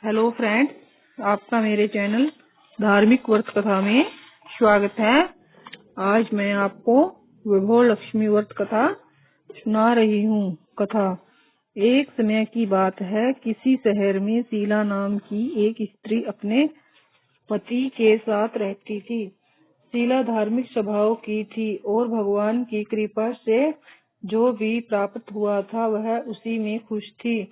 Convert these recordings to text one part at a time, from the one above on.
Hello friends, आपका मेरे channel धार्मिक व्रत कथा में स्वागत है। आज मैं आपको विभो लक्ष्मी व्रत कथा सुना रही हूँ। कथा एक समय की बात है। किसी शहर में शीला नाम की एक स्त्री अपने पति के साथ रहती थी। शीला धार्मिक स्वभाव की थी और भगवान की कृपा से जो भी प्राप्त हुआ था वह उसी में खुश थी।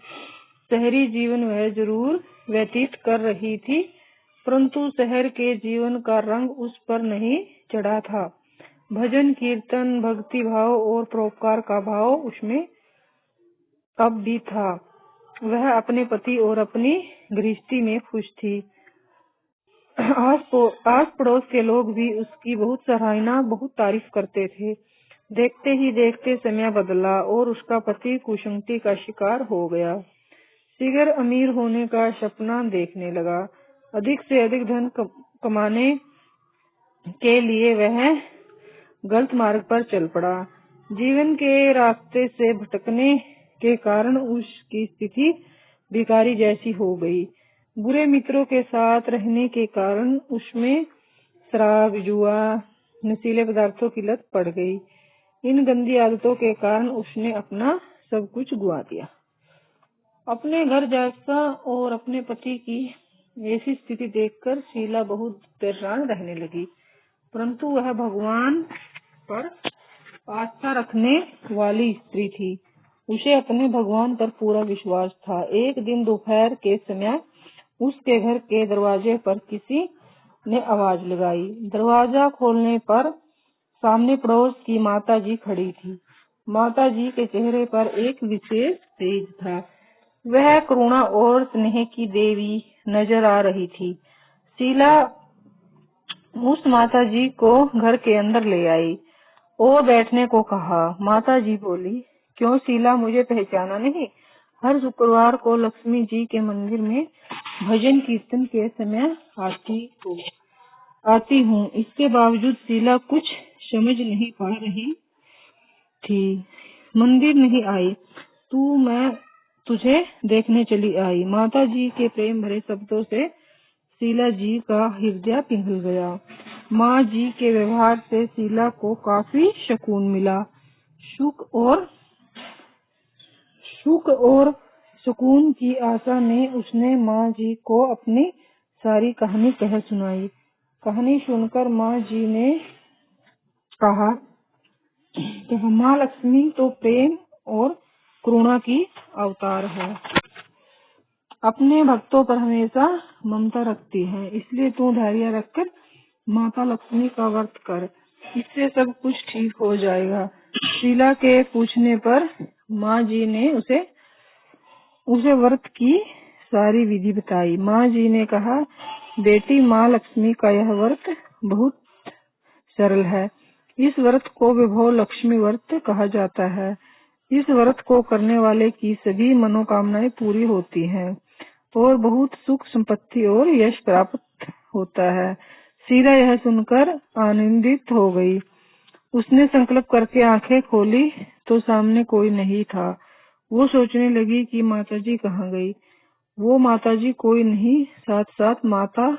शहरी जीवन वह जरूर व्यतीत कर रही थी, परंतु शहर के जीवन का रंग उस पर नहीं चढ़ा था। भजन कीर्तन, भक्ति भाव और परोपकार का भाव उसमें अब भी था। वह अपने पति और अपनी गृहस्थी में खुश थी। आस पड़ोस के लोग भी उसकी बहुत सराहना, बहुत तारीफ करते थे। देखते ही देखते समय बदला और उसका पति कुसंगति का शिकार हो गया। शीघ्र अमीर होने का सपना देखने लगा। अधिक से अधिक धन कमाने के लिए वह गलत मार्ग पर चल पड़ा। जीवन के रास्ते से भटकने के कारण उसकी स्थिति भिखारी जैसी हो गई। बुरे मित्रों के साथ रहने के कारण उसमें शराब, जुआ, नशीले पदार्थों की लत पड़ गई। इन गंदी आदतों के कारण उसने अपना सब कुछ गुआ दिया। अपने घर जैसा और अपने पति की ऐसी स्थिति देखकर शीला बहुत परेशान रहने लगी, परंतु वह भगवान पर आस्था रखने वाली स्त्री थी। उसे अपने भगवान पर पूरा विश्वास था। एक दिन दोपहर के समय उसके घर के दरवाजे पर किसी ने आवाज लगाई। दरवाजा खोलने पर सामने पड़ोस की माता जी खड़ी थी। माता जी के चेहरे पर एक विशेष तेज था। वह करुणा और स्नेह की देवी नजर आ रही थी। शीला उस माता जी को घर के अंदर ले आई और बैठने को कहा। माता जी बोली, क्यों शीला, मुझे पहचाना नहीं? हर शुक्रवार को लक्ष्मी जी के मंदिर में भजन कीर्तन के समय आती हूँ। इसके बावजूद शीला कुछ समझ नहीं पा रही थी। मंदिर नहीं आई तू, मैं तुझे देखने चली आई। माता जी के प्रेम भरे शब्दों से शीला जी का हृदय पिघल गया। माँ जी के व्यवहार से शीला को काफी सुकून मिला। सुख और सुकून की आशा में उसने माँ जी को अपनी सारी कहानी कह सुनाई। कहानी सुनकर माँ जी ने कहा, माँ लक्ष्मी तो प्रेम और करुणा की अवतार है, अपने भक्तों पर हमेशा ममता रखती है, इसलिए तू धैर्य रखकर माता लक्ष्मी का व्रत कर, इससे सब कुछ ठीक हो जाएगा। शीला के पूछने पर माँ जी ने उसे व्रत की सारी विधि बताई। माँ जी ने कहा, बेटी, माँ लक्ष्मी का यह व्रत बहुत सरल है। इस व्रत को विभो लक्ष्मी व्रत कहा जाता है। इस व्रत को करने वाले की सभी मनोकामनाएं पूरी होती हैं और बहुत सुख, संपत्ति और यश प्राप्त होता है। शीला यह सुनकर आनंदित हो गई। उसने संकल्प करके आंखें खोली तो सामने कोई नहीं था। वो सोचने लगी कि माताजी कहाँ गई। वो माताजी कोई नहीं, साथ साथ माता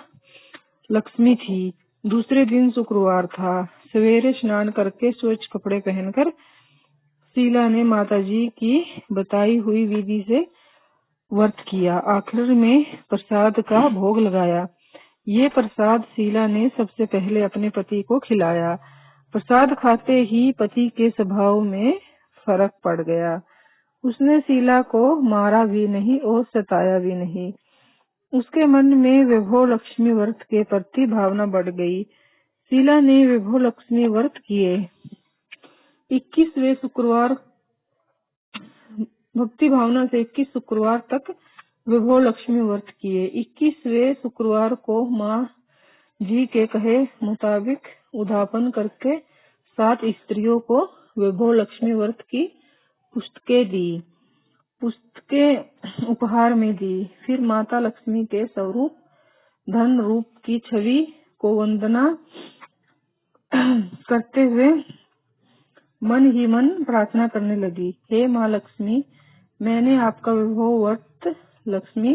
लक्ष्मी थी। दूसरे दिन शुक्रवार था। सवेरे स्नान करके स्वच्छ कपड़े पहनकर शीला ने माताजी की बताई हुई विधि से व्रत किया। आखिर में प्रसाद का भोग लगाया। ये प्रसाद शीला ने सबसे पहले अपने पति को खिलाया। प्रसाद खाते ही पति के स्वभाव में फर्क पड़ गया। उसने शीला को मारा भी नहीं और सताया भी नहीं। उसके मन में विभो लक्ष्मी व्रत के प्रति भावना बढ़ गई। शीला ने विभो लक्ष्मी व्रत किए। 21वें शुक्रवार भक्ति भावना से 21 शुक्रवार तक विभो लक्ष्मी व्रत किए। 21वें शुक्रवार को माँ जी के कहे मुताबिक उद्यापन करके 7 स्त्रियों को विभो लक्ष्मी व्रत की पुस्तकें उपहार में दी। फिर माता लक्ष्मी के स्वरूप धन रूप की छवि को वंदना करते हुए मन ही मन प्रार्थना करने लगी, हे माँ लक्ष्मी, मैंने आपका विभो व्रत लक्ष्मी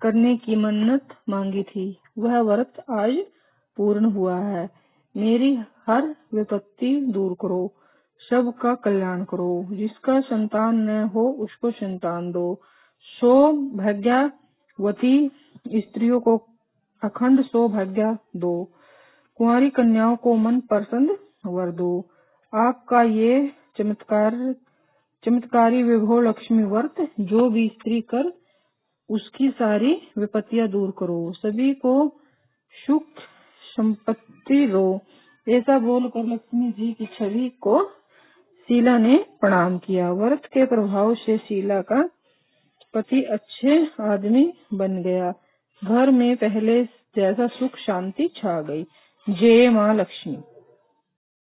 करने की मन्नत मांगी थी, वह व्रत आज पूर्ण हुआ है। मेरी हर विपत्ति दूर करो, सबका कल्याण करो। जिसका संतान न हो उसको संतान दो। सौभाग्यवती स्त्रियों को अखंड सौभाग्य दो। कुंवारी कन्याओं को मन पसंद वर दो। आपका ये चमत्कारी विभो लक्ष्मी व्रत जो भी स्त्री कर उसकी सारी विपत्तियां दूर करो, सभी को सुख संपत्ति दो। ऐसा बोलकर लक्ष्मी जी की छवि को शीला ने प्रणाम किया। व्रत के प्रभाव से शीला का पति अच्छे आदमी बन गया। घर में पहले जैसा सुख शांति छा गई। जय माँ लक्ष्मी।